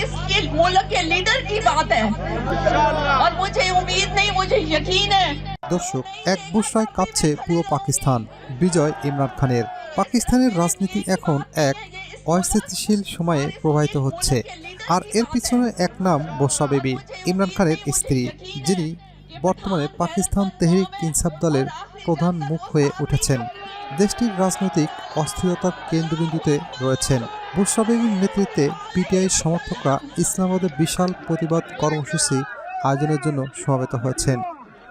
इसके मुल्क के लीडर की बात है और मुझे उम्मीद नहीं, मुझे यकीन है। দর্শক, এক বুশরায় কাঁপছে পুরো পাকিস্তান বিজয় ইমরান খানের। পাকিস্তানের রাজনীতি এখন এক অস্থিতিশীল সময়ে প্রবাহিত হচ্ছে, আর এর পিছনে এক নাম বর্ষা বেবি, ইমরান খানের স্ত্রী, যিনি বর্তমানে পাকিস্তান তেহরিক ইনসাফ দলের প্রধান মুখ হয়ে উঠেছেন। দেশটির রাজনৈতিক অস্থিরতার কেন্দ্রবিন্দুতে রয়েছেন। বর্ষা বেবির নেতৃত্বে পিটিআই সমর্থকরা ইসলামাবাদে বিশাল প্রতিবাদ কর্মসূচি আয়োজনের জন্য সমবেত হয়েছেন।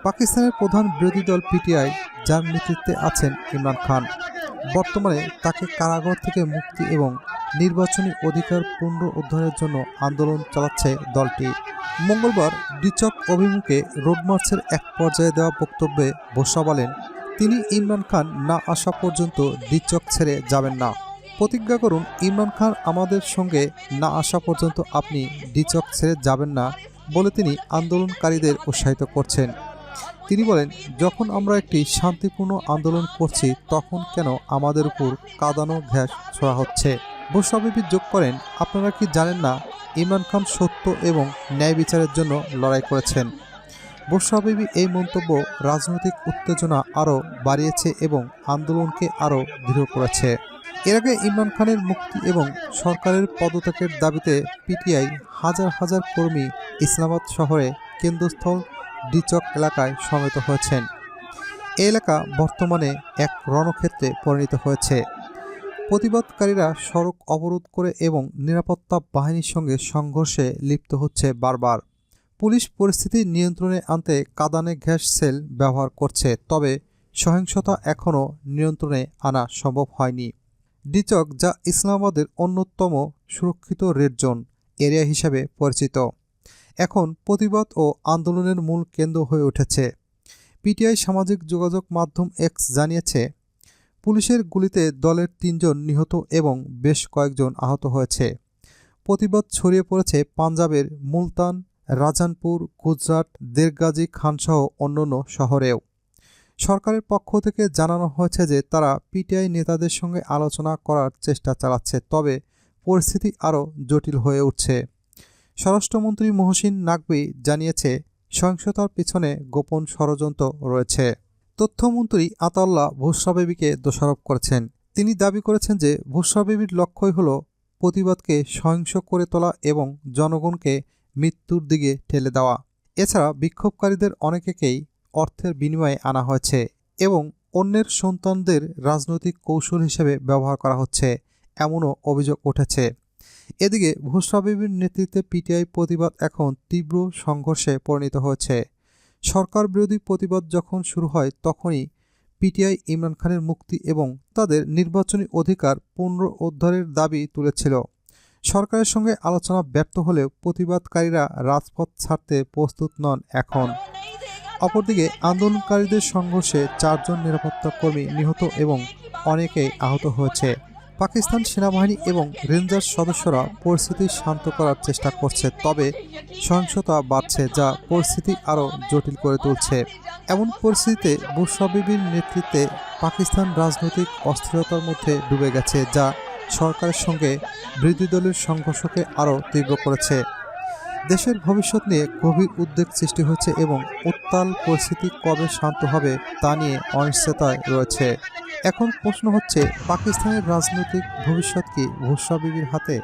পাকিস্তানের প্রধান বিরোধী দল পিটিআই, যার নেতৃত্বে আছেন ইমরান খান, বর্তমানে তাকে কারাগার থেকে মুক্তি এবং নির্বাচনী অধিকার পুনরুদ্ধারের জন্য আন্দোলন চালাচ্ছে দলটি। মঙ্গলবার ডিচক অভিমুখে রোড মার্চের এক পর্যায়ে দেওয়া বক্তব্যে বর্ষা বলেন, তিনি ইমরান খান না আসা পর্যন্ত ডিচক ছেড়ে যাবেন না। প্রতিজ্ঞা করুন, ইমরান খান আমাদের সঙ্গে না আসা পর্যন্ত আপনি ডিচক ছেড়ে যাবেন না বলে তিনি আন্দোলনকারীদের উৎসাহিত করছেন। তিনি বলেন, যখন আমরা একটি শান্তিপূর্ণ আন্দোলন করছি তখন কেন আমাদের উপর কাঁদানো গ্যাস ছোড়া হচ্ছে। বর্ষা বেবি যোগ করেন, আপনারা কি জানেন না ইমরান খান সত্য এবং ন্যায় বিচারের জন্য লড়াই করেছেন। বর্ষা বেবি এই মন্তব্য রাজনৈতিক উত্তেজনা আরও বাড়িয়েছে এবং আন্দোলনকে আরও দৃঢ় করেছে। এর আগে ইমরান খানের মুক্তি এবং সরকারের পদত্যাগের দাবিতে পিটিআই হাজার হাজার কর্মী ইসলামাবাদ শহরে কেন্দ্রস্থল ডিচক এলাকায় সমবেত হয়েছেন। এই এলাকা বর্তমানে এক রণক্ষেত্রে পরিণত হয়েছে। প্রতিবাদকারীরা সড়ক অবরোধ করে এবং নিরাপত্তা বাহিনীর সঙ্গে সংঘর্ষে লিপ্ত হচ্ছে বারবার। পুলিশ পরিস্থিতি নিয়ন্ত্রণে আনতে কাঁদানে গ্যাস সেল ব্যবহার করছে, তবে সহিংসতা এখনও নিয়ন্ত্রণে আনা সম্ভব হয়নি। ডিচক, যা ইসলামাবাদের অন্যতম সুরক্ষিত রেড জোন এরিয়া হিসেবে পরিচিত, এখন প্রতিবাদ ও আন্দোলনের মূল কেন্দ্র হয়ে উঠেছে। পিটিআই সামাজিক যোগাযোগ মাধ্যম এক্স জানিয়েছে, পুলিশের গুলিতে দলের ৩ জন নিহত এবং বেশ কয়েকজন আহত হয়েছে। প্রতিবাদ ছড়িয়ে পড়েছে পাঞ্জাবের মুলতান, রাজানপুর, গুজরাট, দেরগাজি খানসহ অন্যান্য শহরেও। সরকারের পক্ষ থেকে জানানো হয়েছে যে তারা পিটিআই নেতাদের সঙ্গে আলোচনা করার চেষ্টা চালাচ্ছে, তবে পরিস্থিতি আরও জটিল হয়ে উঠছে। স্বরাষ্ট্রমন্ত্রী মহসিন নাকভি জানিয়েছে, সহিংসতার পিছনে গোপন ষড়যন্ত্র রয়েছে। তথ্যমন্ত্রী আতাউল্লাহ বর্ষা বেবিকে দোষারোপ করেছেন। তিনি দাবি করেছেন যে বর্ষা বেবির লক্ষ্যই হল প্রতিবাদকে সহিংস করে তোলা এবং জনগণকে মৃত্যুর দিকে ঠেলে দেওয়া। এছাড়া বিক্ষোভকারীদের অনেকেই অর্থের বিনিময়ে আনা হয়েছে এবং অন্যের সন্তানদের রাজনৈতিক কৌশল হিসেবে ব্যবহার করা হচ্ছে, এমনও অভিযোগ উঠেছে। এদিকে বর্ষা বেবির নেতৃত্বে পিটিআই প্রতিবাদ এখন তীব্র সংঘর্ষে পরিণত হয়েছে। সরকার বিরোধী প্রতিবাদ যখন শুরু হয় তখনই পিটিআই ইমরান খানের মুক্তি এবং তাদের নির্বাচনী অধিকার পুনরুদ্ধারের দাবি তুলেছিল। সরকারের সঙ্গে আলোচনা ব্যর্থ হলেও প্রতিবাদকারীরা রাজপথ ছাড়তে প্রস্তুত নন এখন। অপরদিকে আন্দোলনকারীদের সংঘর্ষে ৪ জন নিরাপত্তা কর্মী নিহত এবং অনেকেই আহত হয়েছে। পাকিস্তান সেনাবাহিনী এবং রেঞ্জার সদস্যরা পরিস্থিতি শান্ত করার চেষ্টা করছে, তবে সহিংসতা বাড়ছে, যা পরিস্থিতি আরও জটিল করে তুলছে। এমন পরিস্থিতিতে বর্ষা বেবির নেতৃত্বে পাকিস্তান রাজনৈতিক অস্থিরতার মধ্যে ডুবে গেছে, যা সরকারের সঙ্গে বিরোধী দলের সংঘর্ষকে আরও তীব্র করেছে। দেশের ভবিষ্যৎ নিয়ে গভীর উদ্বেগ সৃষ্টি হয়েছে এবং উত্তাল পরিস্থিতি কবে শান্ত হবে তা নিয়ে অনিশ্চয়তায় রয়েছে। এখন প্রশ্ন হচ্ছে, পাকিস্তানের রাজনৈতিক ভবিষ্যৎ কি বর্ষা বেবির হাতে?